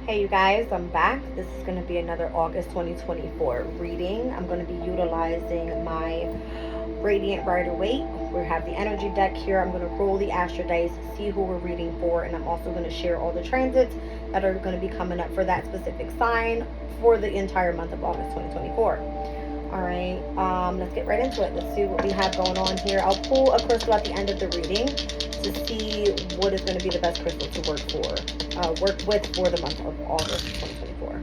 Hey you guys, I'm back. This is going to be another August 2024 reading. I'm going to be utilizing my Radiant Rider-Waite. We have the energy deck here. I'm going to roll the astro dice, see who we're reading for, and I'm also going to share all the transits that are going to be coming up for that specific sign for the entire month of August 2024. Alright, let's get right into it. Let's see what we have going on here. I'll pull a crystal at the end of the reading to see what is going to be the best crystal to work with for the month of August 2024.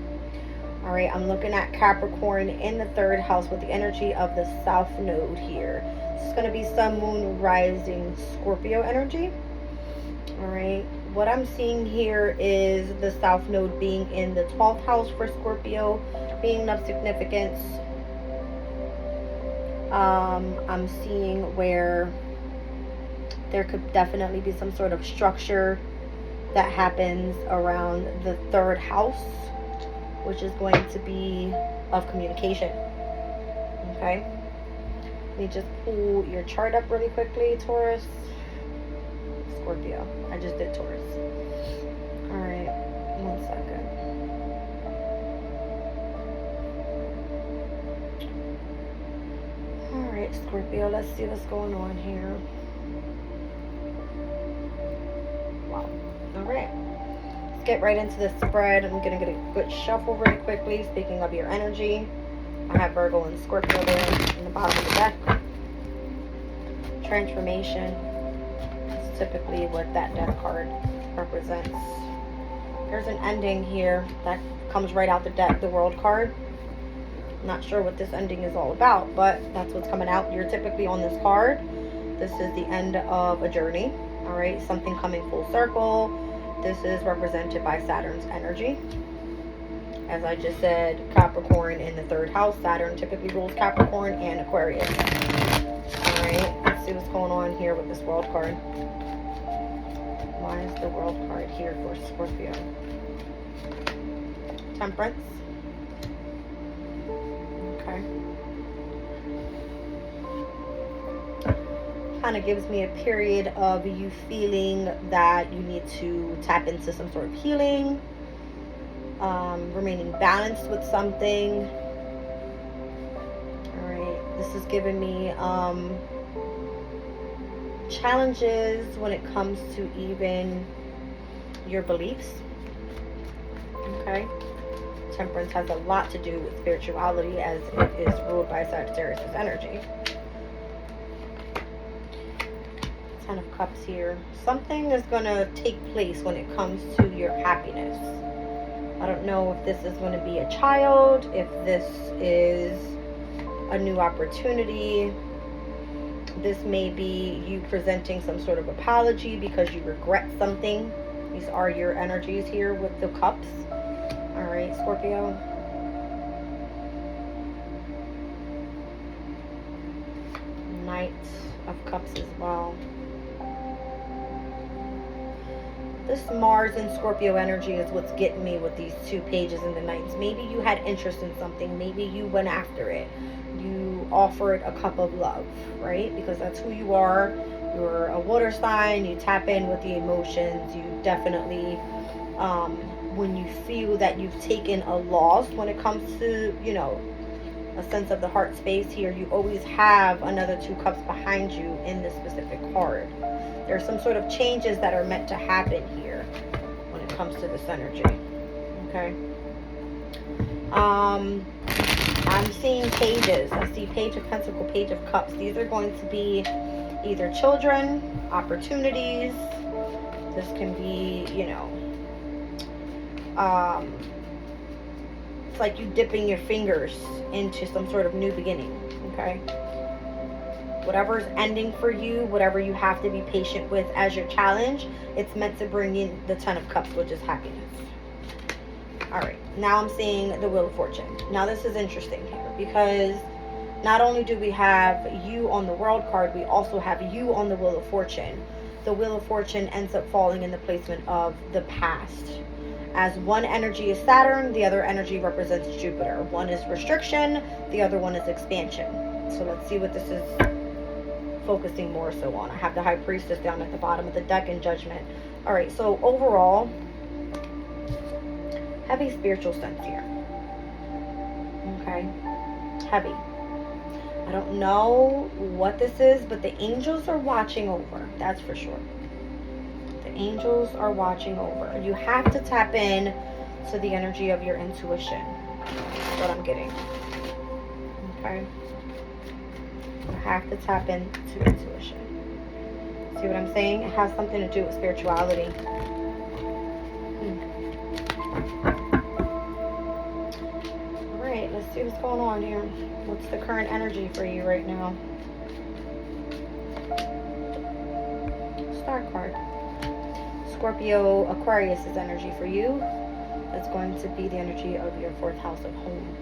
Alright, I'm looking at Capricorn in the 3rd house with the energy of the South Node here. This is going to be Sun, Moon, Rising, Scorpio energy. Alright, what I'm seeing here is the South Node being in the 12th house for Scorpio, being of significance. I'm seeing where there could definitely be some sort of structure that happens around the 3rd house, which is going to be of communication. Okay, let me just pull your chart up really quickly. Taurus, Scorpio. I just did Taurus. All right, 1 second. Alright, Scorpio, let's see what's going on here. Wow. Alright. Let's get right into the spread. I'm going to get a good shuffle really quickly. Speaking of your energy, I have Virgo and Scorpio there in the bottom of the deck. Transformation is typically what that death card represents. There's an ending here that comes right out the deck, the World card. Not sure what this ending is all about, but that's what's coming out. You're typically on this card. This is the end of a journey. All right, something coming full circle. This is represented by Saturn's energy. As I just said, Capricorn in the 3rd house. Saturn typically rules Capricorn and Aquarius. All right, let's see what's going on here with this World card. Why is the World card here for Scorpio? Temperance. Okay. Kind of gives me a period of you feeling that you need to tap into some sort of healing, remaining balanced with something. All right, this is giving me challenges when it comes to even your beliefs. Okay. Temperance has a lot to do with spirituality, as it is ruled by Sagittarius' energy. 10 of Cups here. Something is going to take place when it comes to your happiness. I don't know if this is going to be a child, if this is a new opportunity. This may be you presenting some sort of apology because you regret something. These are your energies here with the Cups. Alright, Scorpio. Knight of Cups as well. This Mars and Scorpio energy is what's getting me with these 2 pages in the Knights. Maybe you had interest in something. Maybe you went after it. You offered a cup of love, right? Because that's who you are. You're a water sign. You tap in with the emotions. You definitely... when you feel that you've taken a loss when it comes to, you know, a sense of the heart space here, you always have another 2 cups behind you in this specific card. There's some sort of changes that are meant to happen here when it comes to this energy. Okay. I'm seeing pages. I see Page of Pentacles, Page of Cups. These are going to be either children, opportunities. This can be, you know, it's like you dipping your fingers into some sort of new beginning. Okay, whatever's ending for you, whatever you have to be patient with as your challenge, it's meant to bring in the 10 of Cups, which is happiness. All right, now I'm seeing the Wheel of Fortune. Now this is interesting here because not only do we have you on the World card, we also have you on the Wheel of Fortune. The Wheel of Fortune ends up falling in the placement of the past. As one energy is Saturn, the other energy represents Jupiter. One is restriction, the other one is expansion. So let's see what this is focusing more so on. I have the High Priestess down at the bottom of the deck in Judgment. All right, so overall, Heavy spiritual sense here. Okay. Heavy. I don't know what this is, but the angels are watching over. That's for sure. The angels are watching over. You have to tap in to the energy of your intuition. That's what I'm getting. Okay. You have to tap into intuition. See what I'm saying? It has something to do with spirituality. Alright, let's see what's going on here. What's the current energy for you right now? Star card. Scorpio Aquarius is energy for you. That's going to be the energy of your 4th house of home.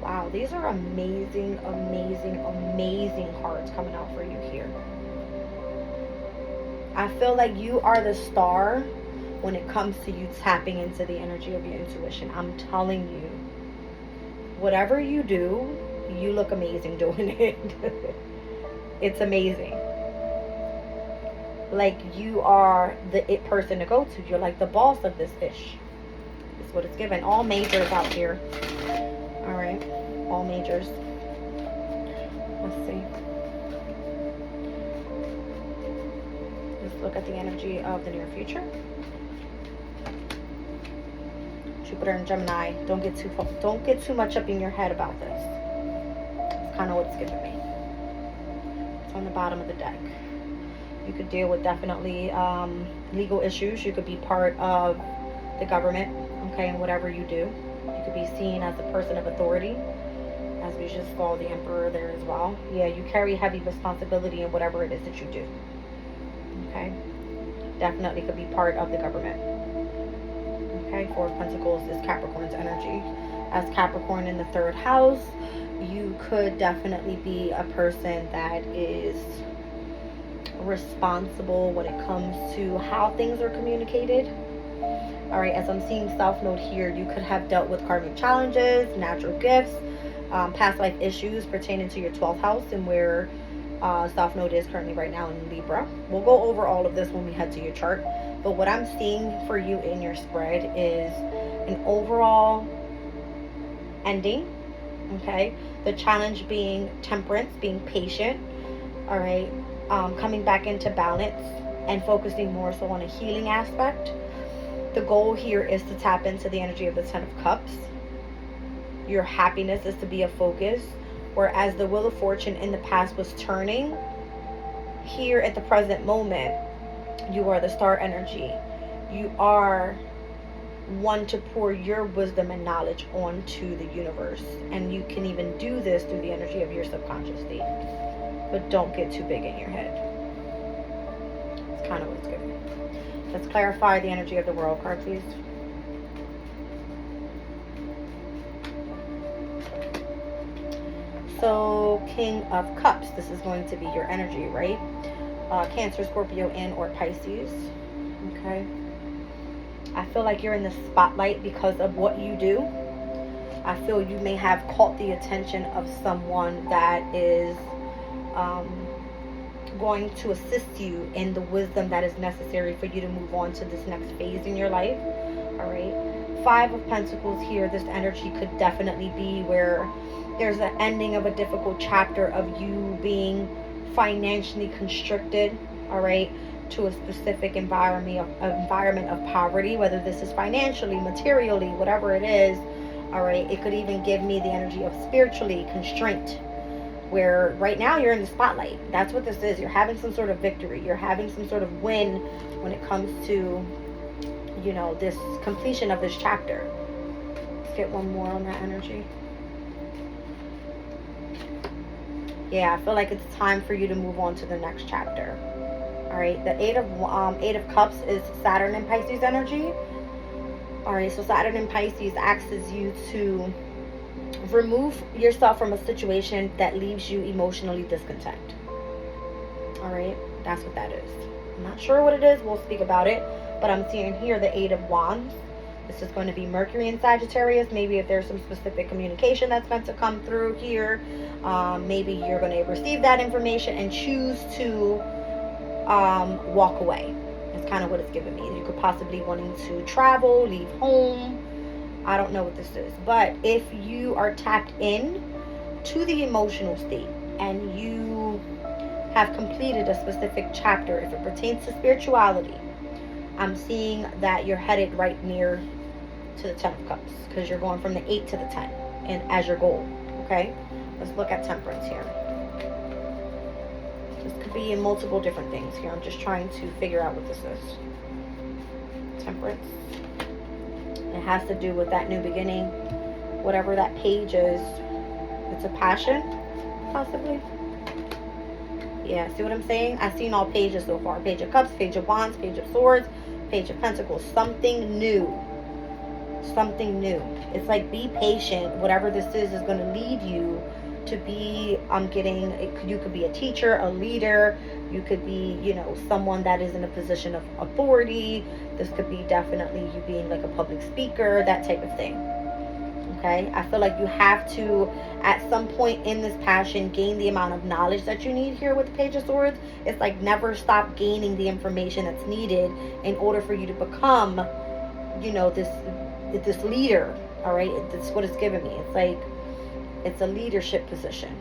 Wow, these are amazing, amazing, amazing cards coming out for you here. I feel like you are the star when it comes to you tapping into the energy of your intuition. I'm telling you, whatever you do, you look amazing doing it. It's amazing. Like you are the it person to go to. You're like the boss of this ish. That's what it's given. All majors out here. All right, all majors. Let's see. Let's look at the energy of the near future. Jupiter and Gemini. Don't get too much up in your head about this. It's kind of what it's giving me. It's on the bottom of the deck. You could deal with definitely legal issues. You could be part of the government, okay, and whatever you do. You could be seen as a person of authority, as we just saw the Emperor there as well. Yeah, you carry heavy responsibility in whatever it is that you do. Okay, definitely could be part of the government. Okay, 4 of Pentacles is Capricorn's energy. As Capricorn in the 3rd house, you could definitely be a person that is responsible when it comes to how things are communicated. All right, as I'm seeing South Node here, you could have dealt with karmic challenges, natural gifts, past life issues pertaining to your 12th house and where South Node is currently right now in Libra. We'll go over all of this when we head to your chart. But what I'm seeing for you in your spread is an overall ending. Okay, the challenge being temperance, being patient. All right, coming back into balance and focusing more so on a healing aspect. The goal here is to tap into the energy of the 10 of Cups. Your happiness is to be a focus, whereas the Wheel of Fortune in the past was turning. Here at the present moment, you are the star energy. You are one to pour your wisdom and knowledge onto the universe, and you can even do this through the energy of your subconscious state. But don't get too big in your head. It's kind of what it's giving. Let's clarify the energy of the World card, please. So, King of Cups, this is going to be your energy, right? Cancer, Scorpio, and or Pisces. Okay. I feel like you're in the spotlight because of what you do. I feel you may have caught the attention of someone that is going to assist you in the wisdom that is necessary for you to move on to this next phase in your life. All right. 5 of Pentacles here. This energy could definitely be where there's an ending of a difficult chapter of you being financially constricted, all right, to a specific environment of poverty, whether this is financially, materially, whatever it is. All right, it could even give me the energy of spiritually constraint, where right now you're in the spotlight. That's what this is. You're having some sort of victory. You're having some sort of win when it comes to, you know, this completion of this chapter. Let's get one more on that energy. Yeah, I feel like it's time for you to move on to the next chapter. All right, the Eight of Cups is Saturn and Pisces energy. All right, so Saturn and Pisces asks you to remove yourself from a situation that leaves you emotionally discontent. All right, that's what that is. I'm not sure what it is. We'll speak about it. But I'm seeing here the 8 of Wands. This is going to be Mercury in Sagittarius. Maybe if there's some specific communication that's meant to come through here, maybe you're going to receive that information and choose to walk away. That's kind of what it's giving me. You could possibly wanting to travel, leave home. I don't know what this is. But if you are tapped in to the emotional state and you have completed a specific chapter, if it pertains to spirituality, I'm seeing that you're headed right near to the 10 of Cups, because you're going from the 8 to the 10 and as your goal. Okay, let's look at Temperance here. This could be in multiple different things here. I'm just trying to figure out what this is. Temperance. It has to do with that new beginning. Whatever that page is, it's a passion, possibly. Yeah, see what I'm saying? I've seen all pages so far. Page of Cups, Page of Wands, Page of Swords, Page of Pentacles. Something new. Something new. It's like, be patient. Whatever this is going to lead you to be, you could be a teacher, a leader. You could be, someone that is in a position of authority. This could be definitely you being like a public speaker, that type of thing. Okay, I feel like you have to, at some point in this passion, gain the amount of knowledge that you need here with the Page of Swords. It's like, never stop gaining the information that's needed in order for you to become, this leader. All right, that's what it's giving me. It's like, it's a leadership position.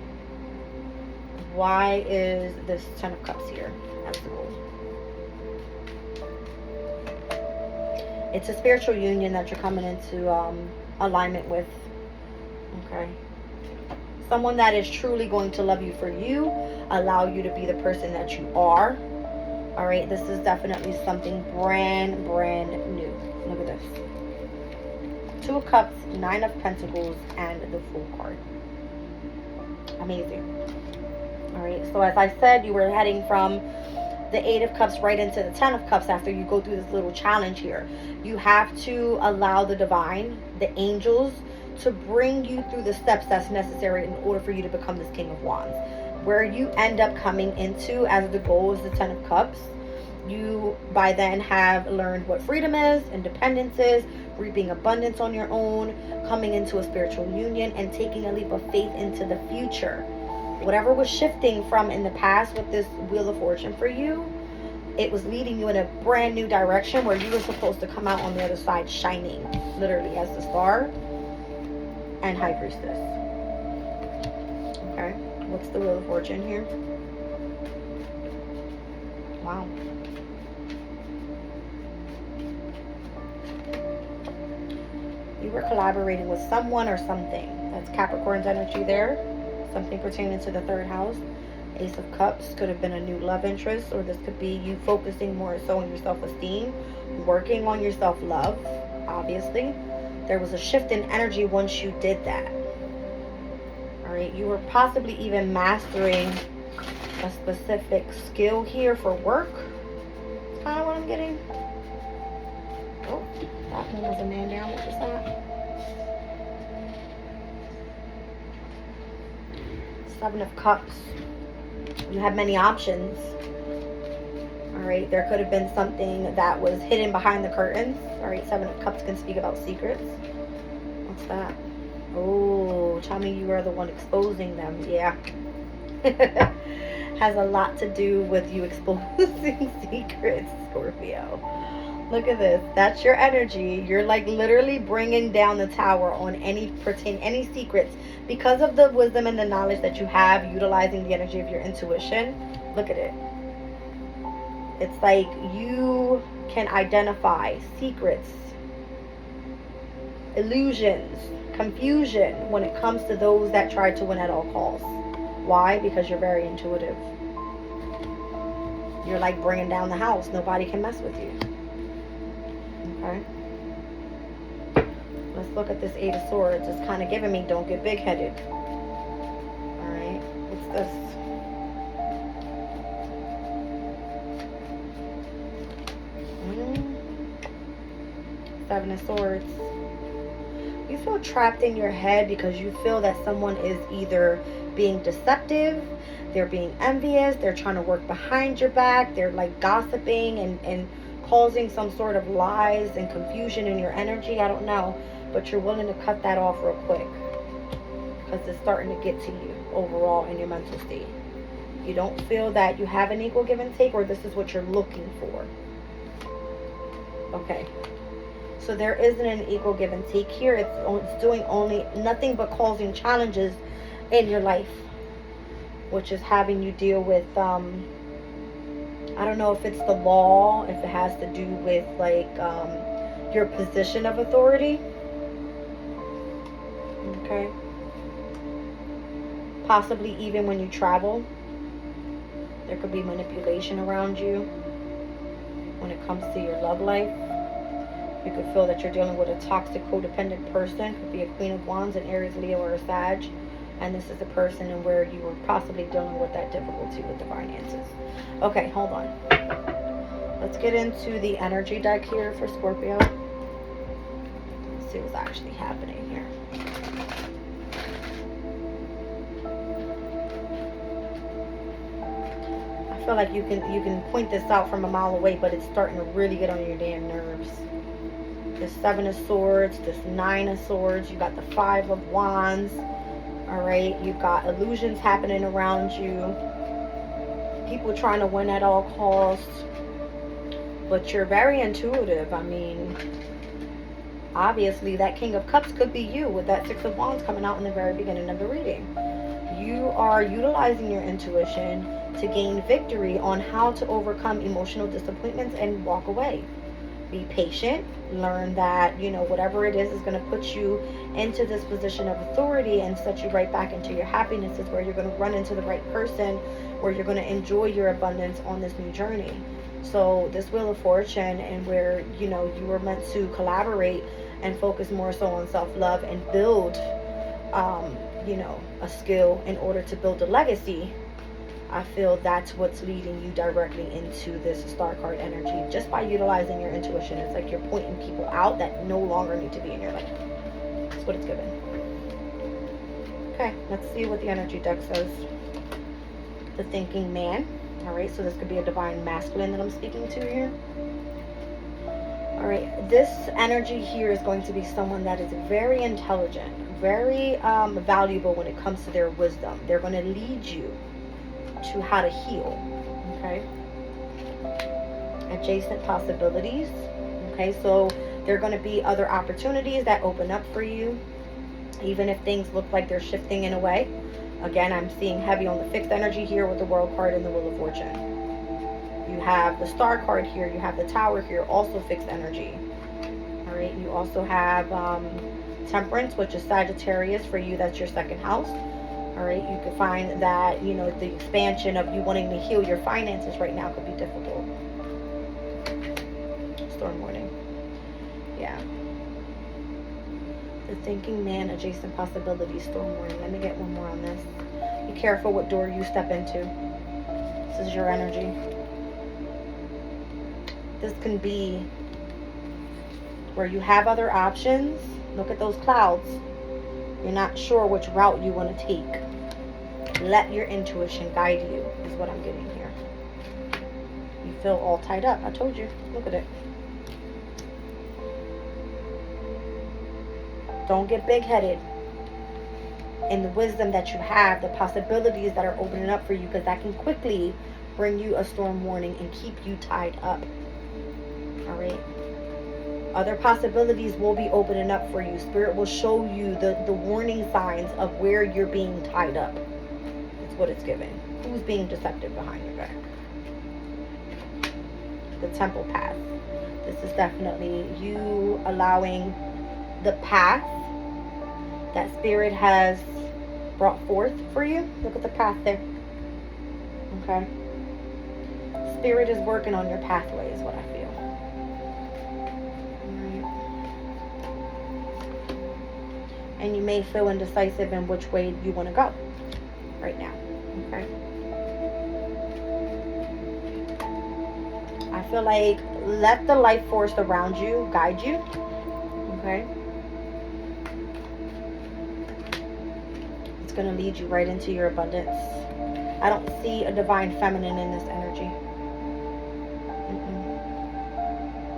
Why is this 10 of Cups here? That's the goal. It's a spiritual union that you're coming into alignment with. Okay, someone that is truly going to love you for you, allow you to be the person that you are. All right, this is definitely something brand new. Look at this. 2 of Cups, 9 of Pentacles, and the Fool card. Amazing. All right, so as I said, you were heading from the 8 of Cups right into the 10 of Cups after you go through this little challenge here. You have to allow the divine, the angels, to bring you through the steps that's necessary in order for you to become this King of Wands. Where you end up coming into as the goal is the 10 of Cups, you by then have learned what freedom is, independence is, reaping abundance on your own, coming into a spiritual union, and taking a leap of faith into the future. Whatever was shifting from in the past with this Wheel of Fortune for you, it was leading you in a brand new direction where you were supposed to come out on the other side shining, literally as the Star and High Priestess. Okay, what's the Wheel of Fortune here? Wow. You were collaborating with someone or something. That's Capricorn's energy there. Something pertaining to the 3rd house. Ace of Cups could have been a new love interest, or this could be you focusing more so on your self-esteem, working on your self-love, obviously. There was a shift in energy once you did that. All right, you were possibly even mastering a specific skill here for work. That's kind of what I'm getting. Oh, that one was a man down. What was that? 7 of Cups. You have many options. All right, there could have been something that was hidden behind the curtains. All right, 7 of Cups can speak about secrets. What's that? Oh, tell me you are the one exposing them. Yeah. Has a lot to do with you exposing secrets, Scorpio. Look at this. That's your energy. You're like literally bringing down the tower on any secrets because of the wisdom and the knowledge that you have, utilizing the energy of your intuition. Look at it. It's like you can identify secrets, illusions, confusion when it comes to those that try to win at all costs. Why? Because you're very intuitive. You're like bringing down the house. Nobody can mess with you. Okay. Let's look at this 8 of Swords. It's kind of giving me don't get big-headed. All right. What's this? Seven of Swords. You feel trapped in your head because you feel that someone is either being deceptive, they're being envious, they're trying to work behind your back, they're like gossiping and causing some sort of lies and confusion in your energy. I don't know, but you're willing to cut that off real quick because it's starting to get to you overall in your mental state. You don't feel that you have an equal give and take, or this is what you're looking for. Okay. So there isn't an equal give and take here. It's doing only nothing but causing challenges in your life, which is having you deal with, I don't know if it's the law, if it has to do with like your position of authority. Okay. Possibly even when you travel, there could be manipulation around you when it comes to your love life. You could feel that you're dealing with a toxic, codependent person. Could be a Queen of Wands, an Aries, Leo, or a Sag. And this is the person and where you were possibly dealing with that difficulty with the finances. Okay, hold on. Let's get into the energy deck here for Scorpio. Let's see what's actually happening here. I feel like you can point this out from a mile away, but it's starting to really get on your damn nerves. The 7 of Swords, this 9 of Swords, you got the 5 of Wands. All right, you've got illusions happening around you. People trying to win at all costs. But you're very intuitive. I mean, obviously that King of Cups could be you with that 6 of Wands coming out in the very beginning of the reading. You are utilizing your intuition to gain victory on how to overcome emotional disappointments and walk away. Be patient. Learn that, you know, whatever it is going to put you into this position of authority and set you right back into your happiness is where you're going to run into the right person, where you're going to enjoy your abundance on this new journey. So this Wheel of Fortune, and where, you know, you were meant to collaborate and focus more so on self-love and build, you know, a skill in order to build a legacy. I feel that's what's leading you directly into this Star card energy. Just by utilizing your intuition, it's like you're pointing people out that no longer need to be in your life. That's what it's given. Okay, let's see what the energy deck says. The Thinking Man. All right, so this could be a divine masculine that I'm speaking to here. All right, this energy here is going to be someone that is very intelligent, very valuable when it comes to their wisdom. They're going to lead you to how to heal. Okay, adjacent possibilities. Okay, so there are going to be other opportunities that open up for you, even if things look like they're shifting in a way. Again, I'm seeing heavy on the fixed energy here with the World card and the Wheel of Fortune. You have the Star card here, you have the Tower here, also fixed energy. All right, you also have Temperance, which is Sagittarius. For you, that's your second house. All right, you could find that, you know, the expansion of you wanting to heal your finances right now could be difficult. Storm warning. Yeah. The Thinking Man, adjacent possibilities, storm warning. Let me get one more on this. Be careful what door you step into. This is your energy. This can be where you have other options. Look at those clouds. You're not sure which route you want to take. Let your intuition guide you, is what I'm getting here. You feel all tied up. I told you. Look at it. Don't get big-headed in the wisdom that you have, the possibilities that are opening up for you, because that can quickly bring you a storm warning and keep you tied up. All right. Other possibilities will be opening up for you. Spirit will show you the warning signs of where you're being tied up. That's what it's given. Who's being deceptive behind your back? The Temple path. This is definitely you allowing the path that Spirit has brought forth for you. Look at the path there. Okay. Spirit is working on your pathway is what I feel. And you may feel indecisive in which way you want to go right now. Okay. I feel like let the life force around you guide you. Okay. It's going to lead you right into your abundance. I don't see a divine feminine in this energy.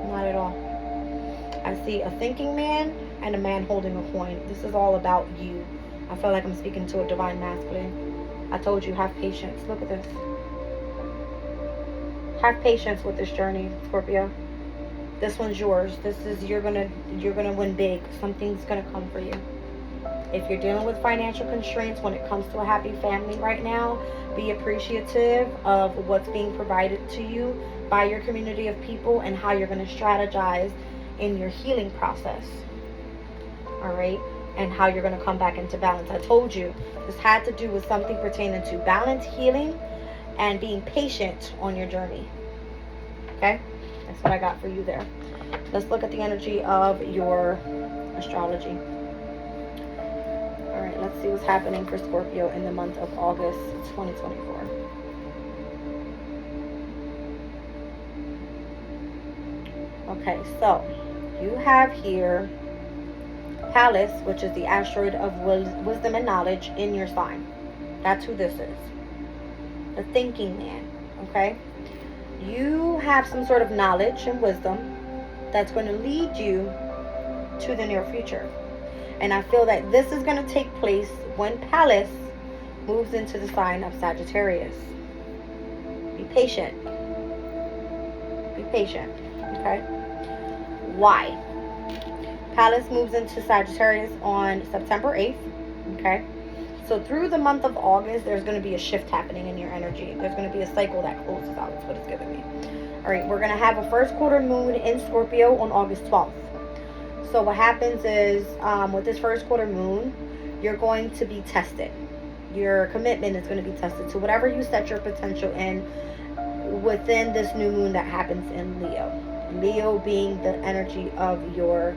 Not at all. I see a thinking man and a man holding a coin. This is all about you. I feel like I'm speaking to a divine masculine. I told you, have patience. Look at this. Have patience with this journey, Scorpio. This one's yours. This is, you're gonna win big. Something's gonna come for you. If you're dealing with financial constraints when it comes to a happy family right now, be appreciative of what's being provided to you by your community of people and how you're going to strategize in your healing process. All right? And how you're going to come back into balance. I told you this had to do with something pertaining to balance, healing, and being patient on your journey. Okay? That's what I got for you there. Let's look at the energy of your astrology. All right, let's see what's happening for Scorpio in the month of August 2024. Okay, so you have here Pallas, which is the asteroid of wisdom and knowledge in your sign. That's who this is. The thinking man, okay? You have some sort of knowledge and wisdom that's going to lead you to the near future. And I feel that this is going to take place when Pallas moves into the sign of Sagittarius. Be patient. Be patient, okay? Why? Pallas moves into Sagittarius on September 8th, okay? So through the month of August, there's going to be a shift happening in your energy. There's going to be a cycle that closes out. That's what it's giving me. All right, we're going to have a first quarter moon in Scorpio on August 12th. So what happens is, with this first quarter moon, you're going to be tested. Your commitment is going to be tested. So whatever you set your potential in within this new moon that happens in Leo. Leo being the energy of your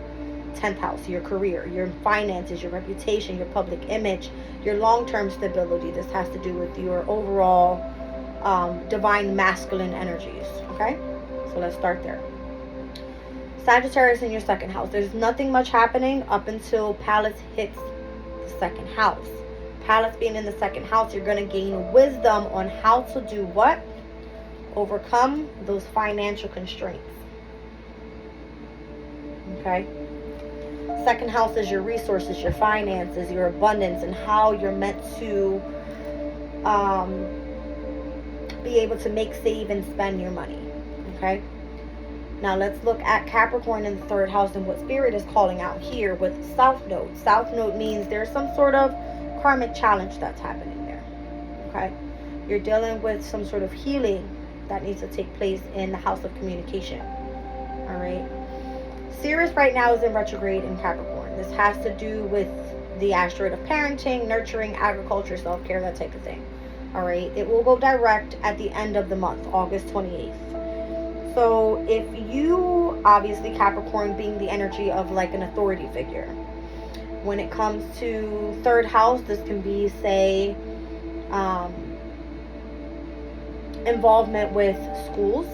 10th house, your career, your finances, your reputation, your public image, your long-term stability. This has to do with your overall divine masculine energies. Okay? So let's start there. Sagittarius in your second house. There's nothing much happening up until Pallas hits the second house. Pallas being in the second house, you're going to gain wisdom on how to do what? Overcome those financial constraints. Okay? Second house is your resources, your finances, your abundance, and how you're meant to be able to make, save, and spend your money. Okay? Now let's look at Capricorn in the third house and what Spirit is calling out here with South Node. South Node means there's some sort of karmic challenge that's happening there. Okay? You're dealing with some sort of healing that needs to take place in the house of communication. All right? Sirius right now is in retrograde in Capricorn. This has to do with the asteroid of parenting, nurturing, agriculture, self-care, that type of thing. All right? It will go direct at the end of the month, August 28th. So if you, obviously Capricorn being the energy of like an authority figure, when it comes to third house, this can be, say, involvement with schools,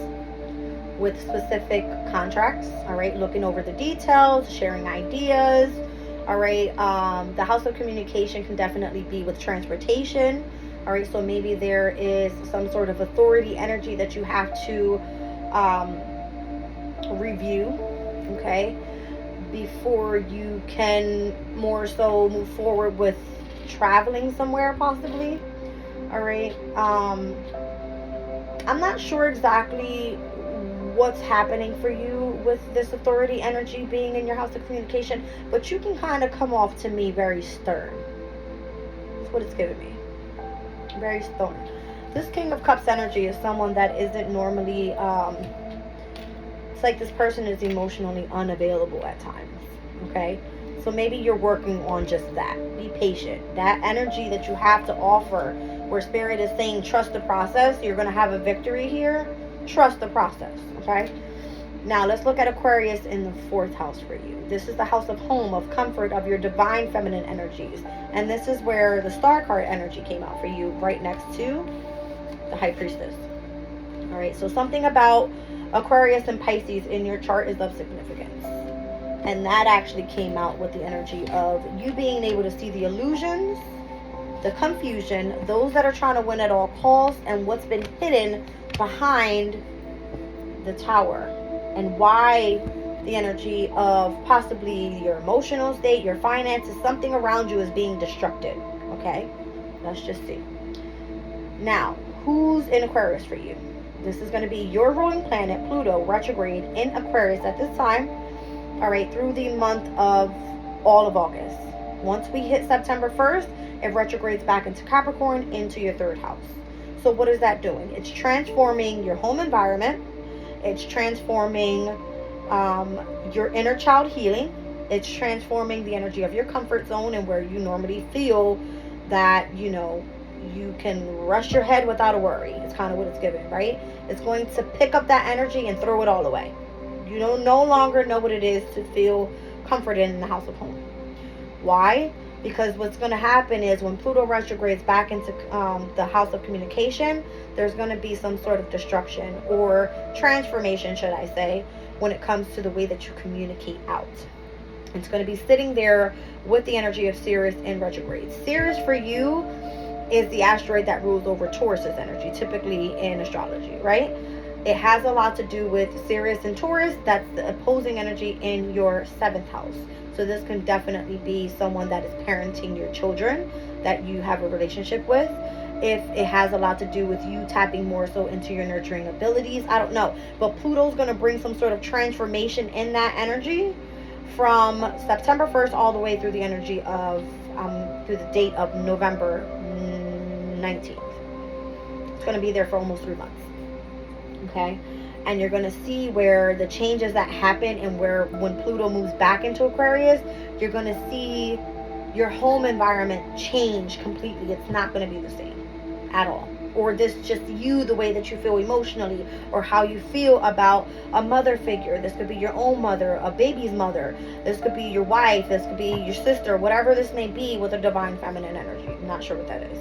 with specific contracts, all right, looking over the details, sharing ideas, all right. The house of communication can definitely be with transportation, all right. So maybe there is some sort of authority energy that you have to review, okay, before you can more so move forward with traveling somewhere possibly. All right. I'm not sure exactly what's happening for you with this authority energy being in your house of communication, but you can kind of come off to me very stern. That's what it's giving me. Very stern. This King of Cups energy is someone that isn't normally, it's like this person is emotionally unavailable at times, okay? So maybe you're working on just that. Be patient. That energy that you have to offer, where Spirit is saying trust the process, you're going to have a victory here. Trust the process, okay? Now let's look at Aquarius in the fourth house for you. This is the house of home, of comfort, of your divine feminine energies. And this is where the star card energy came out for you, right next to the High Priestess. All right, so something about Aquarius and Pisces in your chart is of significance. And that actually came out with the energy of you being able to see the illusions, the confusion, those that are trying to win at all costs, and what's been hidden behind the tower, and why the energy of possibly your emotional state, your finances, something around you is being destructed. Okay, let's just see. Now, who's in Aquarius for you? This is going to be your ruling planet, Pluto, retrograde in Aquarius at this time. All right, through the month of all of August. Once we hit September 1st, it retrogrades back into Capricorn, into your third house. So what is that doing? It's transforming your home environment. It's transforming your inner child healing. It's transforming the energy of your comfort zone and where you normally feel that, you know, you can rest your head without a worry. It's kind of what it's giving, right? It's going to pick up that energy and throw it all away. You don't no longer know what it is to feel comforted in the house of home. Why? Because what's going to happen is when Pluto retrogrades back into the house of communication, there's going to be some sort of destruction or transformation, should I say, when it comes to the way that you communicate out. It's going to be sitting there with the energy of Sirius in retrograde. Sirius for you is the asteroid that rules over Taurus's energy, typically in astrology, right? It has a lot to do with Sirius and Taurus. That's the opposing energy in your 7th house. So this can definitely be someone that is parenting your children that you have a relationship with. If it has a lot to do with you tapping more so into your nurturing abilities, I don't know. But Pluto's going to bring some sort of transformation in that energy from September 1st all the way through the energy of, through the date of November 19th. It's going to be there for almost 3 months. Okay? And you're going to see where the changes that happen and where when Pluto moves back into Aquarius, you're going to see your home environment change completely. It's not going to be the same at all. Or this just you, the way that you feel emotionally, or how you feel about a mother figure. This could be your own mother, a baby's mother. This could be your wife. This could be your sister, whatever this may be with a divine feminine energy. I'm not sure what that is.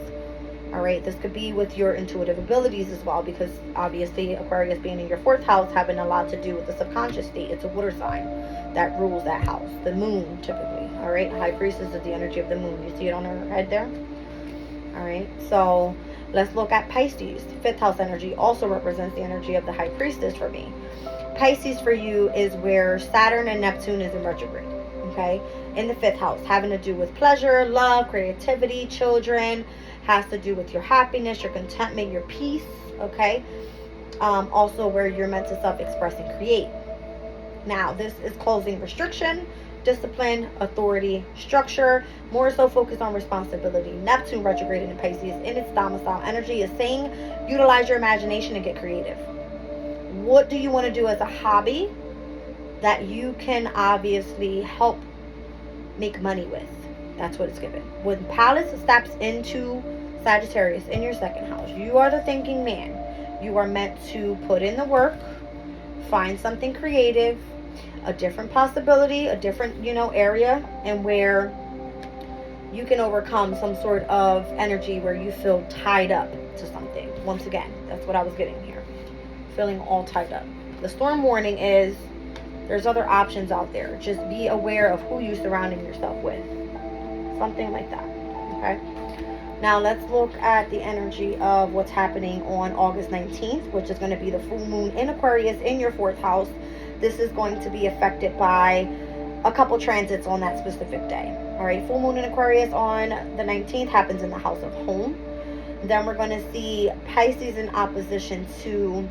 All right, this could be with your intuitive abilities as well, because obviously Aquarius being in your 4th house having a lot to do with the subconscious state. It's a water sign that rules that house, the moon typically. All right, High Priestess is the energy of the moon. You see it on her head there? All right, so let's look at Pisces. 5th house energy also represents the energy of the High Priestess for me. Pisces for you is where Saturn and Neptune is in retrograde, okay? In the 5th house, having to do with pleasure, love, creativity, children, has to do with your happiness, your contentment, your peace, okay? Also where you're meant to self-express and create. Now, this is closing restriction, discipline, authority, structure, more so focused on responsibility. Neptune retrograded in Pisces in its domicile energy is saying utilize your imagination and get creative. What do you want to do as a hobby that you can obviously help make money with? That's what it's given. When Pallas steps into Sagittarius in your 2nd house, you are the thinking man. You are meant to put in the work, find something creative, a different possibility, a different, area, and where you can overcome some sort of energy where you feel tied up to something. Once again, that's what I was getting here. Feeling all tied up. The storm warning is there's other options out there. Just be aware of who you're surrounding yourself with. Something like that. Okay? Now let's look at the energy of what's happening on August 19th, which is going to be the full moon in Aquarius in your 4th house. This is going to be affected by a couple transits on that specific day. All right, full moon in Aquarius on the 19th happens in the house of home. Then we're going to see Pisces in opposition to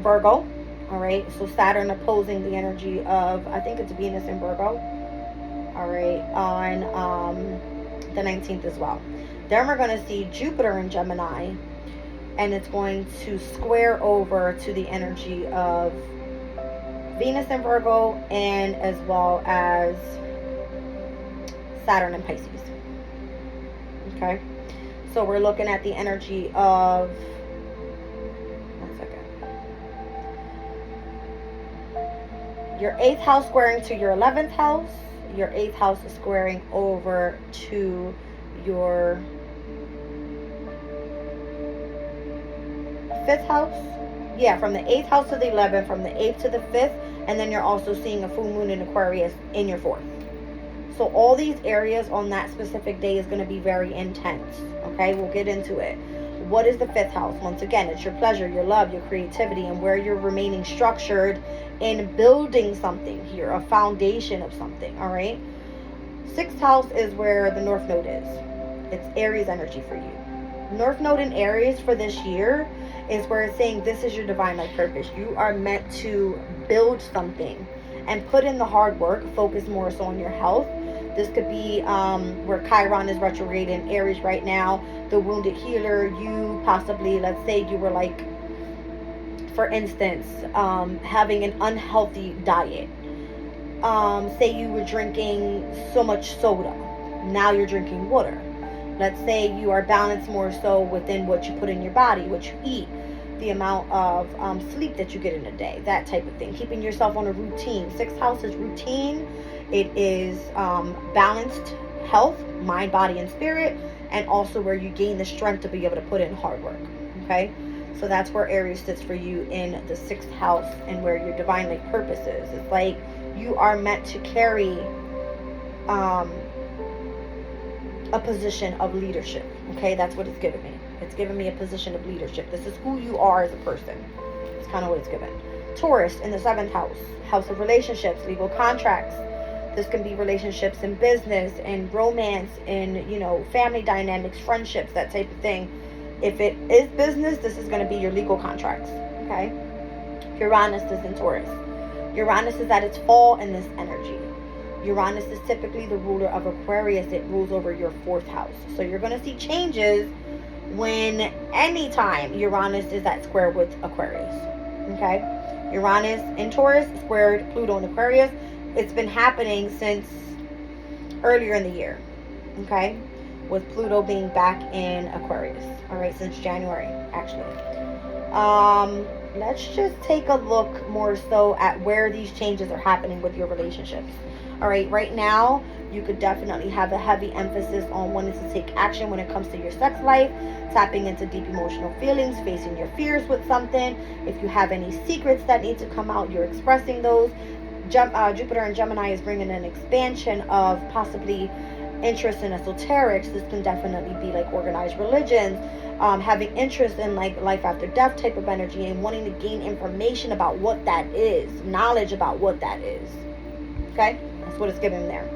Virgo. All right, so Saturn opposing the energy of, I think it's Venus in Virgo. All right, on the 19th as well. Then we're going to see Jupiter in Gemini, and it's going to square over to the energy of Venus in Virgo, and as well as Saturn in Pisces. Okay, so we're looking at the energy of, one second, your 8th house squaring to your 11th house. Your 8th house is squaring over to your 5th house. Yeah, from the 8th house to the 11th, from the 8th to the 5th, and then you're also seeing a full moon in Aquarius in your 4th. So all these areas on that specific day is going to be very intense. Okay, we'll get into it. What is the 5th house? Once again, it's your pleasure, your love, your creativity, and where you're remaining structured in building something here, a foundation of something. All right. 6th house is where the North Node is. It's Aries energy for you. North Node in Aries for this year is where it's saying this is your divine life purpose. You are meant to build something and put in the hard work. Focus more so on your health. This could be where Chiron is retrograde in Aries right now. The wounded healer, you possibly, let's say you were like, for instance, having an unhealthy diet. Say you were drinking so much soda. Now you're drinking water. Let's say you are balanced more so within what you put in your body, what you eat, the amount of sleep that you get in a day, that type of thing. Keeping yourself on a routine. Sixth house is routine. It is balanced health, mind, body, and spirit, and also where you gain the strength to be able to put in hard work. Okay? So that's where Aries sits for you in the sixth house and where your divine life purpose is. It's like you are meant to carry a position of leadership. Okay, that's what it's giving me. It's giving me a position of leadership. This is who you are as a person. It's kind of what it's given. Taurus in the seventh house, house of relationships, legal contracts. This can be relationships in business and romance and, you know, family dynamics, friendships, that type of thing. If it is business, this is going to be your legal contracts. Okay. Uranus is in Taurus. Uranus is at its fall in this energy. Uranus is typically the ruler of Aquarius. It rules over your fourth house. So you're going to see changes when anytime Uranus is at square with Aquarius. Okay. Uranus in Taurus squared Pluto in Aquarius. It's been happening since earlier in the year. Okay. With Pluto being back in Aquarius. All right. Since January, actually. Let's just take a look more so at where these changes are happening with your relationships. All right, right now, you could definitely have a heavy emphasis on wanting to take action when it comes to your sex life, tapping into deep emotional feelings, facing your fears with something. If you have any secrets that need to come out, you're expressing those. Jupiter and Gemini is bringing an expansion of possibly interest in esoterics. This can definitely be like organized religions, having interest in like life after death type of energy and wanting to gain information about what that is, knowledge about what that is. Okay, that's what it's giving there.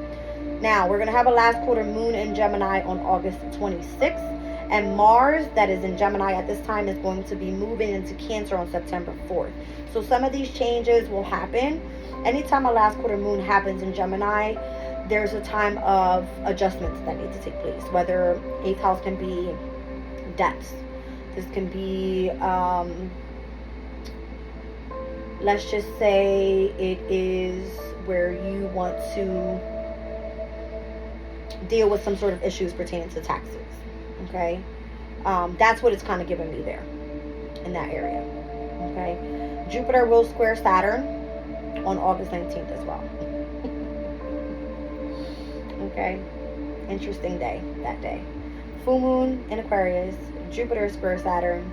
Now we're going to have a last quarter moon in Gemini on August 26th, and Mars that is in Gemini at this time is going to be moving into Cancer on September 4th. So some of these changes will happen. Anytime a last quarter moon happens in Gemini, there's a time of adjustments that need to take place. Whether 8th house can be debts. This can be, let's just say it is where you want to deal with some sort of issues pertaining to taxes. Okay. That's what it's kind of giving me there in that area. Okay. Jupiter will square Saturn on August 19th as well. Okay. Interesting day that day. Full moon in Aquarius. Jupiter square Saturn.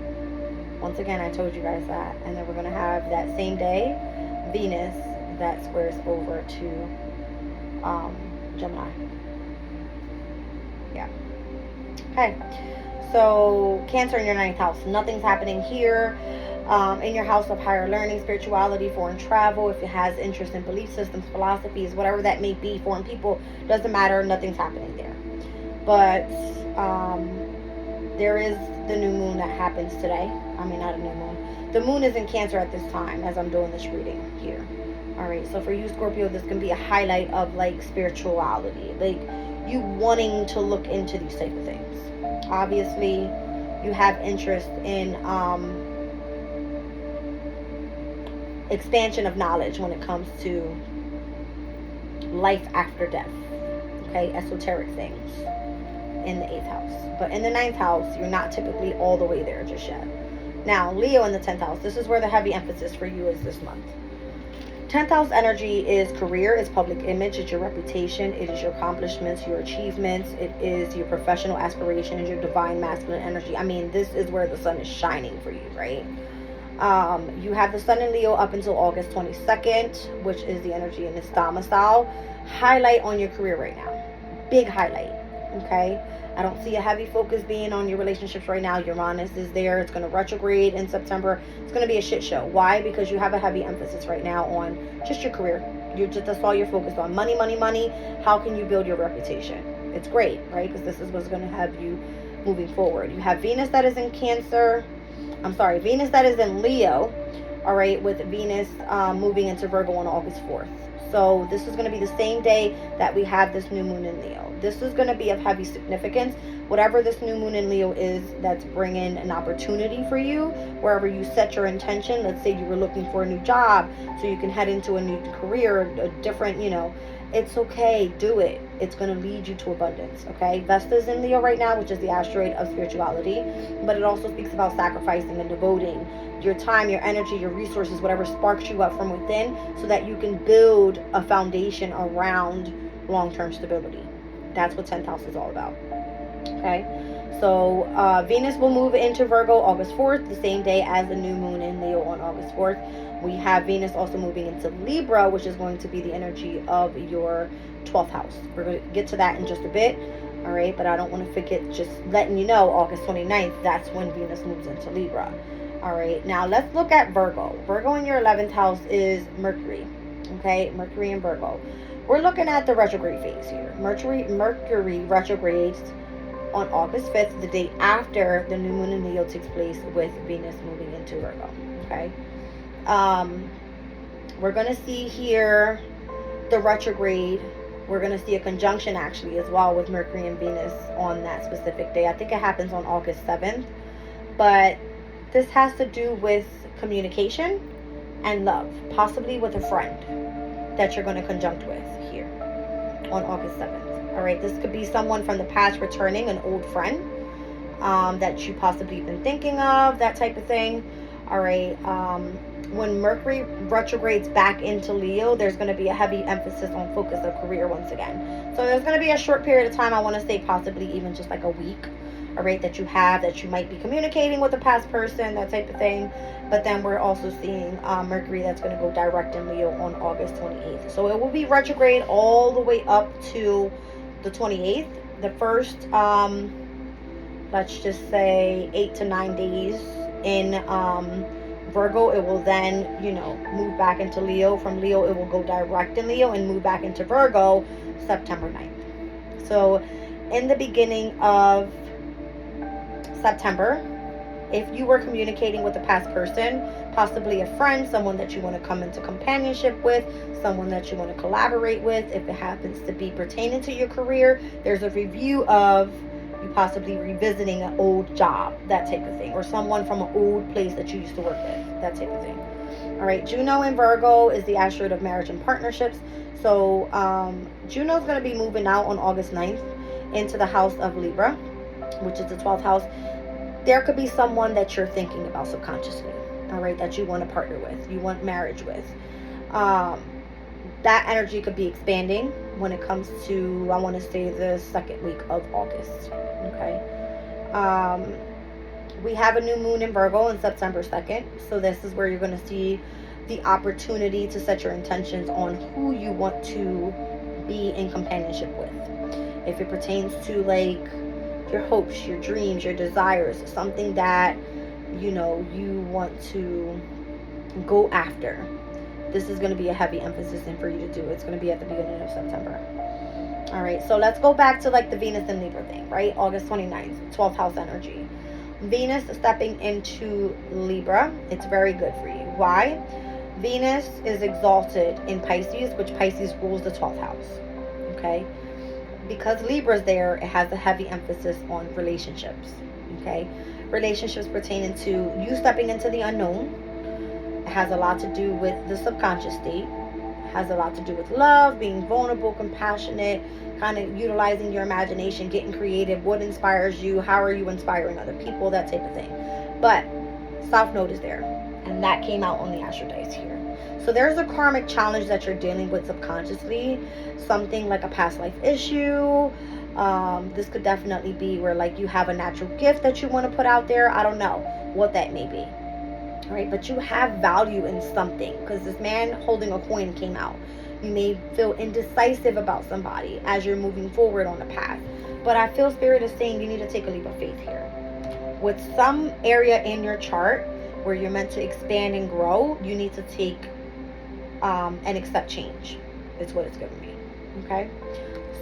Once again, I told you guys that. And then we're going to have that same day Venus that squares over to Gemini. Yeah. Okay. So Cancer in your 9th house. Nothing's happening here. In your house of higher learning, spirituality, foreign travel, if it has interest in belief systems, philosophies, whatever that may be, foreign people, doesn't matter, nothing's happening there. But there is the new moon that happens today. I mean, not a new moon. The moon is in Cancer at this time as I'm doing this reading here. All right, so for you, Scorpio, this can be a highlight of like spirituality, like you wanting to look into these type of things. Obviously, you have interest in expansion of knowledge when it comes to life after death. Okay, esoteric things in the 8th house. But in the 9th house, you're not typically all the way there just yet. Now, Leo in the 10th house, this is where the heavy emphasis for you is this month. 10th house energy is career, it's public image, it's your reputation, it is your accomplishments, your achievements, it is your professional aspirations, your divine masculine energy. I mean, this is where the sun is shining for you, right? You have the sun in Leo up until August 22nd, which is the energy in this domicile. Highlight on your career right now. Big highlight, okay? I don't see a heavy focus being on your relationships right now. Uranus is there. It's going to retrograde in September. It's going to be a shit show. Why? Because you have a heavy emphasis right now on just your career. That's all you're focused on. Money, money, money. How can you build your reputation? It's great, right? Because this is what's going to have you moving forward. You have Venus that is in Cancer. Venus that is in Leo, all right, with Venus moving into Virgo on August 4th. So this is going to be the same day that we have this new moon in Leo. This is going to be of heavy significance. Whatever this new moon in Leo is, that's bringing an opportunity for you. Wherever you set your intention, let's say you were looking for a new job so you can head into a new career, a different, it's okay. Do it. It's going to lead you to abundance, okay? Vesta's in Leo right now, which is the asteroid of spirituality, but it also speaks about sacrificing and devoting your time, your energy, your resources, whatever sparks you up from within, so that you can build a foundation around long-term stability. That's what 10th house is all about, okay? So Venus will move into Virgo August 4th, the same day as the new moon in Leo on August 4th. We have Venus also moving into Libra, which is going to be the energy of your 12th house. We're going to get to that in just a bit, all right? But I don't want to forget, just letting you know, August 29th, that's when Venus moves into Libra. All right, now let's look at Virgo. Virgo in your 11th house is Mercury, okay? Mercury in Virgo. We're looking at the retrograde phase here. Mercury retrogrades on August 5th, the day after the new moon in Leo takes place, with Venus moving into Virgo, okay? We're going to see here the retrograde. We're going to see a conjunction actually as well with Mercury and Venus on that specific day. I think it happens on August 7th, but this has to do with communication and love, possibly with a friend that you're going to conjunct with here on August 7th. All right, this could be someone from the past returning, an old friend that you possibly been thinking of, that type of thing. All right, when Mercury retrogrades back into Leo, there's going to be a heavy emphasis on focus of career once again. So there's going to be a short period of time, I want to say possibly even just like a week, all right, that you might be communicating with a past person, that type of thing. But then we're also seeing Mercury that's going to go direct in Leo on August 28th. So it will be retrograde all the way up to the 28th. The first, let's just say 8 to 9 days in Virgo, it will then, move back into Leo. From Leo, it will go direct in Leo and move back into Virgo September 9th. So in the beginning of September, if you were communicating with a past person, possibly a friend, someone that you want to come into companionship with, someone that you want to collaborate with, if it happens to be pertaining to your career, there's a review of you possibly revisiting an old job, that type of thing, or someone from an old place that you used to work with, that type of thing. All right, Juno in Virgo is the asteroid of marriage and partnerships. So Juno's going to be moving out on August 9th into the house of Libra, which is the 12th house. There could be someone that you're thinking about subconsciously, all right, that you want to partner with, you want marriage with. That energy could be expanding when it comes to, I want to say, the second week of August, okay? We have a new moon in Virgo on September 2nd, so this is where you're going to see the opportunity to set your intentions on who you want to be in companionship with. If it pertains to like your hopes, your dreams, your desires, something that you want to go after, this is going to be a heavy emphasis in for you to do. It's going to be at the beginning of September. All right, so let's go back to like the Venus and Libra thing, right? August 29th, 12th house energy. Venus stepping into Libra, it's very good for you. Why? Venus is exalted in Pisces, which Pisces rules the 12th house, okay? Because Libra's there, it has a heavy emphasis on relationships, okay? Relationships pertaining to you stepping into the unknown. It has a lot to do with the subconscious state. It has a lot to do with love, being vulnerable, compassionate, kind of utilizing your imagination, getting creative. What inspires you? How are you inspiring other people? That type of thing. But South Node is there, and that came out on the astro dice here. So there's a karmic challenge that you're dealing with subconsciously, something like a past life issue. This could definitely be where like you have a natural gift that you want to put out there. I don't know what that may be. All right, but you have value in something, because this man holding a coin came out. You may feel indecisive about somebody as you're moving forward on the path. But I feel Spirit is saying you need to take a leap of faith here. With some area in your chart where you're meant to expand and grow, you need to take and accept change. It's what it's giving me. Okay,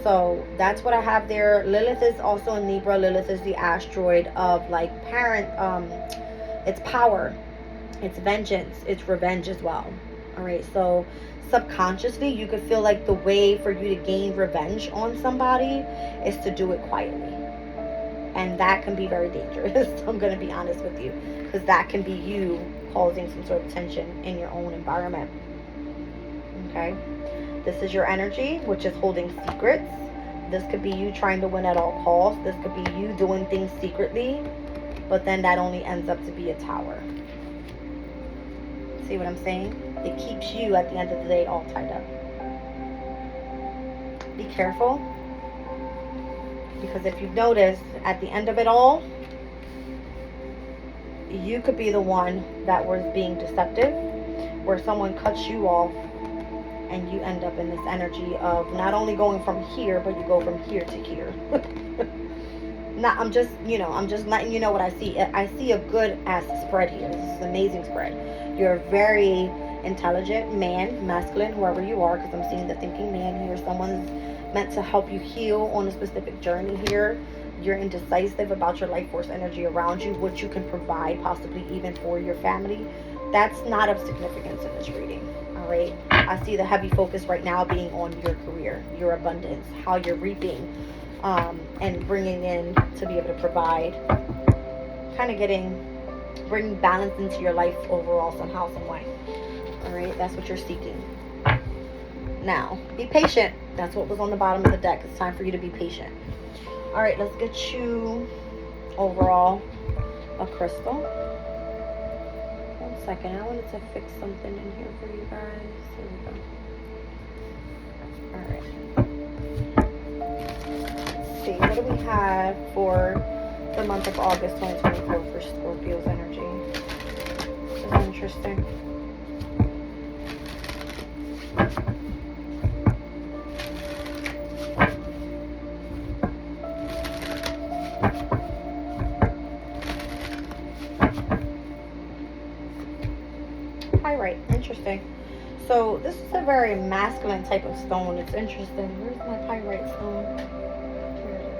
so that's what I have there. Lilith is also in Libra. Lilith is the asteroid of like It's power. It's vengeance. It's revenge as well. All right. So subconsciously, you could feel like the way for you to gain revenge on somebody is to do it quietly. And that can be very dangerous. I'm going to be honest with you, because that can be you causing some sort of tension in your own environment. Okay. This is your energy, which is holding secrets. This could be you trying to win at all costs. This could be you doing things secretly, but then that only ends up to be a tower. See what I'm saying? It keeps you, at the end of the day, all tied up. Be careful. Because if you've noticed, at the end of it all, you could be the one that was being deceptive, where someone cuts you off, and you end up in this energy of not only going from here, but you go from here to here. I'm just letting you know what I see. I see a good ass spread here. This is an amazing spread. You're a very intelligent man, masculine, whoever you are, because I'm seeing the thinking man here. Someone's meant to help you heal on a specific journey here. You're indecisive about your life force energy around you, what you can provide, possibly even for your family. That's not of significance in this reading. All right. I see the heavy focus right now being on your career, your abundance, how you're reaping, and bringing in to be able to provide, kind of bringing balance into your life overall somehow, some way. All right. That's what you're seeking. Now, be patient. That's what was on the bottom of the deck. It's time for you to be patient. All right, let's get you overall a crystal. 1 second. I wanted to fix something in here for you guys. Here we go. All right. Let's see. What do we have for the month of August 2024 for Scorpio's energy? This is interesting. Pyrite, interesting. So this is a very masculine type of stone. It's interesting. Where's my pyrite stone? Here it is.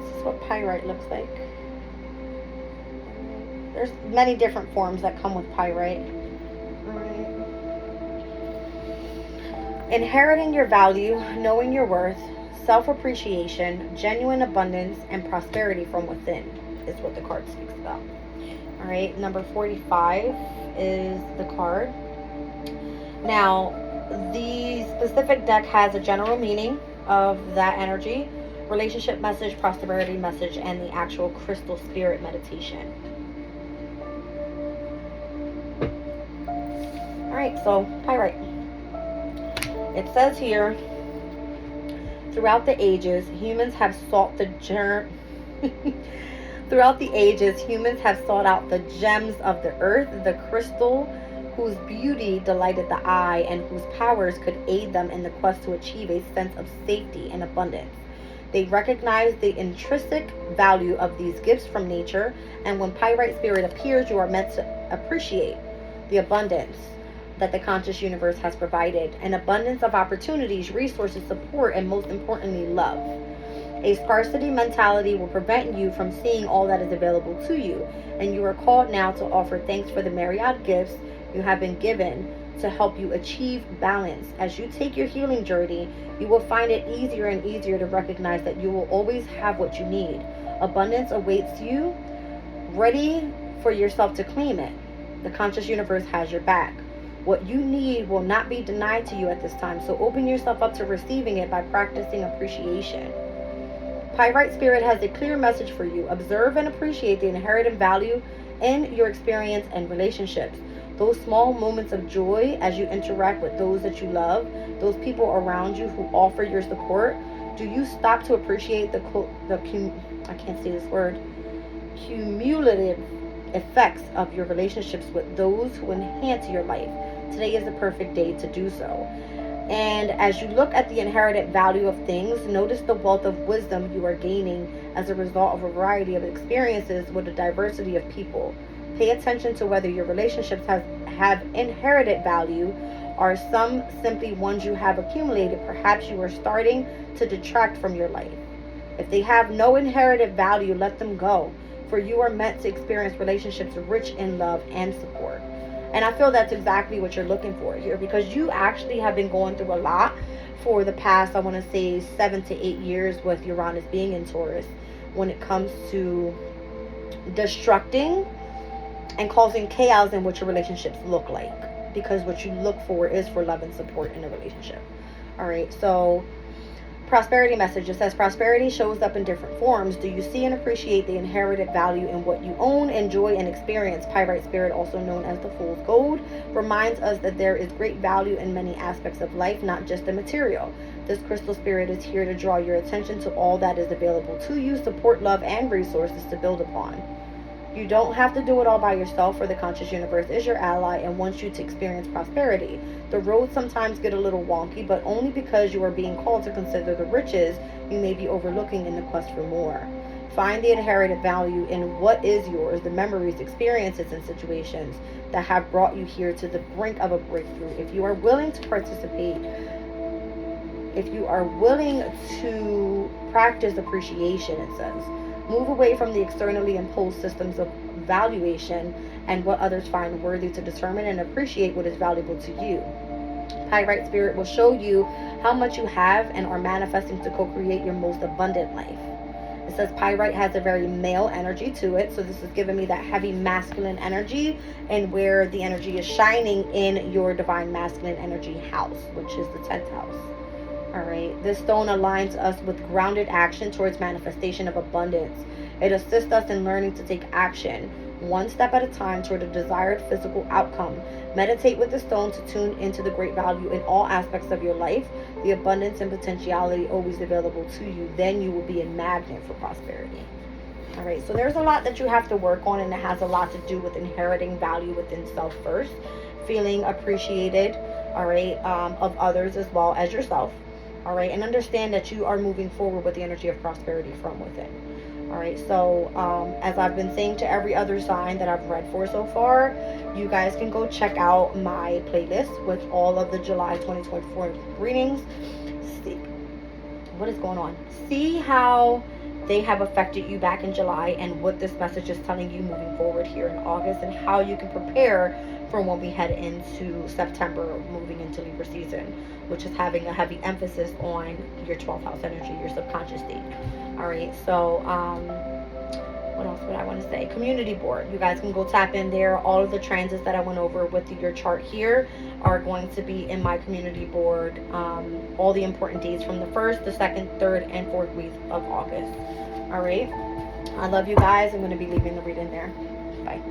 This is what pyrite looks like. There's many different forms that come with pyrite. Alright. Inheriting your value, knowing your worth, self-appreciation, genuine abundance, and prosperity from within is what the card speaks about. All right, number 45 is the card. Now, the specific deck has a general meaning of that energy, relationship message, prosperity message, and the actual crystal spirit meditation. All right, so pyrite. It says here, throughout the ages, humans have sought the Throughout the ages, humans have sought out the gems of the earth, the crystal whose beauty delighted the eye and whose powers could aid them in the quest to achieve a sense of safety and abundance. They recognize the intrinsic value of these gifts from nature, and when pyrite spirit appears, you are meant to appreciate the abundance that the conscious universe has provided, an abundance of opportunities, resources, support, and most importantly, love. A scarcity mentality will prevent you from seeing all that is available to you, and you are called now to offer thanks for the myriad gifts you have been given to help you achieve balance. As you take your healing journey, you will find it easier and easier to recognize that you will always have what you need. Abundance awaits you, ready for yourself to claim it. The conscious universe has your back. What you need will not be denied to you at this time, so open yourself up to receiving it by practicing appreciation. Pyrite spirit has a clear message for you. Observe and appreciate the inherent value in your experience and relationships. Those small moments of joy as you interact with those that you love, those people around you who offer your support. Do you stop to appreciate the cumulative effects of your relationships with those who enhance your life? Today is the perfect day to do so. And as you look at the inherent value of things, notice the wealth of wisdom you are gaining as a result of a variety of experiences with a diversity of people. Pay attention to whether your relationships have inherited value or some simply ones you have accumulated. Perhaps you are starting to detract from your life. If they have no inherited value, let them go. For you are meant to experience relationships rich in love and support. And I feel that's exactly what you're looking for here, because you actually have been going through a lot for the past, I want to say, 7 to 8 years with Uranus being in Taurus, when it comes to destructing and causing chaos in what your relationships look like. Because what you look for is for love and support in a relationship. All right, so prosperity message. It says prosperity shows up in different forms. Do you see and appreciate the inherited value in what you own, enjoy, and experience? Pyrite spirit, also known as the fool's gold, reminds us that there is great value in many aspects of life, not just the material. This crystal spirit is here to draw your attention to all that is available to you, support, love, and resources to build upon. You don't have to do it all by yourself, for the conscious universe is your ally and wants you to experience prosperity. The roads sometimes get a little wonky, but only because you are being called to consider the riches you may be overlooking in the quest for more. Find the inherited value in what is yours, the memories, experiences, and situations that have brought you here to the brink of a breakthrough. If you are willing to participate, if you are willing to practice appreciation, it says, move away from the externally imposed systems of valuation and what others find worthy to determine and appreciate what is valuable to you. Pyrite spirit will show you how much you have and are manifesting to co-create your most abundant life. It says Pyrite has a very male energy to it, so this is giving me that heavy masculine energy, and where the energy is shining in your divine masculine energy house, which is the 10th house. All right, this stone aligns us with grounded action towards manifestation of abundance. It assists us in learning to take action, one step at a time, toward a desired physical outcome. Meditate with the stone to tune into the great value in all aspects of your life, the abundance and potentiality always available to you. Then you will be a magnet for prosperity. All right, so there's a lot that you have to work on, and it has a lot to do with inheriting value within self first, feeling appreciated, all right, of others as well as yourself. All right, and understand that you are moving forward with the energy of prosperity from within. All right, so as I've been saying to every other sign that I've read for so far, you guys can go check out my playlist with all of the July 2024 readings. See what is going on. See how they have affected you back in July, and what this message is telling you moving forward here in August, and how you can prepare for when we head into September, moving into Libra season, which is having a heavy emphasis on your 12th house energy, your subconscious state. All right, so what else would I want to say? Community board. You guys can go tap in there. All of the transits that I went over with your chart here are going to be in my community board. All the important dates from the 1st, the 2nd, 3rd, and 4th week of August. All right. I love you guys. I'm going to be leaving the reading there. Bye.